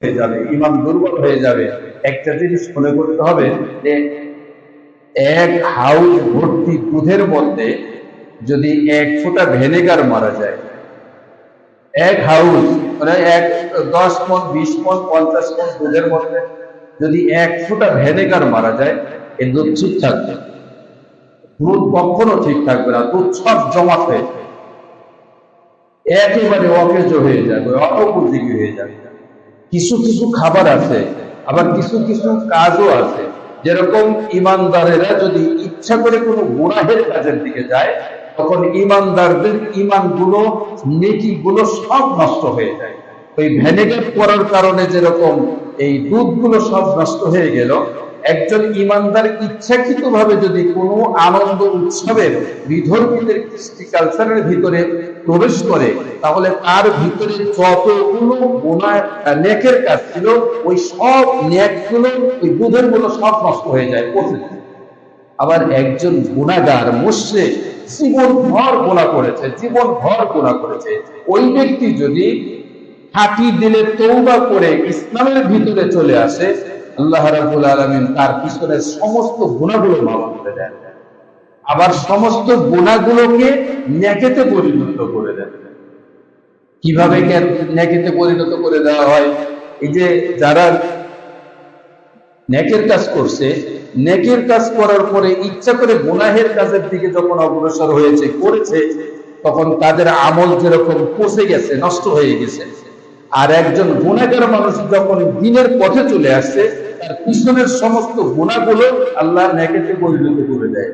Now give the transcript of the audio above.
হয়ে যাবে, ইমান দুর্বল হয়ে যাবে। একটা জিনিস মনে করতে হবে যে এক হাউস ভর্তি দুধের মধ্যে যদি 1 ফোঁটা ভিনেগার মারা যায়, এক হাউস মানে 10 মণ 20 মণ 50 মণ দুধের মধ্যে যদি 1 ফোঁটা ভিনেগার মারা যায়, এই দুধ ঠিক থাকবে? দুধ কখনো ঠিক থাকবে না। দুধ সব জমাট হয়ে একেবারে অকেজো হয়ে যাবে, অনুপযোগী হয়ে যাবে। কিছু কিছু খাবার আছে, আবার কিছু কিছু কাজও আছে, যেরকম ইমানদারেরা যদি ইচ্ছা করে কোনো গুনাহের কাজের দিকে যায়, তখন ইমানদারদের ইমান গুলো, নেকি গুলো সব নষ্ট হয়ে যায়। ওই ভিনেগার করার কারণে যেরকম এই দুধগুলো সব নষ্ট হয়ে গেল, একজন ইমানদার ইচ্ছাকৃত ভাবে যদি কোনো আনন্দ উৎসবের বিধর্মীদের কৃষ্টি কালচারের ভিতরে প্রবেশ করে, তাহলে তার ভিতরে যতগুলো নেকের কাজ ছিল, ওই সব নেকগুলো, ওই দুধের গুলো সব নষ্ট হয়ে যায়, পচে যায়। আবার একজন গুনাহগার মুশরিক জীবন ভর গুনাহ করেছে, জীবন ভর গুনাহ করেছে, ওই ব্যক্তি যদি খাঁটি দিলে তওবা করে ইসলামের ভিতরে চলে আসে, আল্লাহ রাব্বুল আলামিন তার পিছনের সমস্ত গুনাহগুলো মাফ করে দেন, আবার সমস্ত গুনাহগুলোকে নেকিতে পরিণত করে দেন। কিভাবে নেকিতে পরিণত করে দেওয়া হয়? এই যে যারা নেকের কাজ করছে, নেকের কাজ করার পরে ইচ্ছা করে গুনাহের কাজের দিকে যখন অগ্রসর হয়েছে, করেছে, তখন তাদের আমল যেরকম পচে গেছে, নষ্ট হয়ে গেছে। আর একজন গুনাহগার মানুষ যখন দ্বীনের পথে চলে আসছে, তার পিছনের সমস্ত গুনাহগুলো আল্লাহ নেকিতে পরিণত করে দেয়।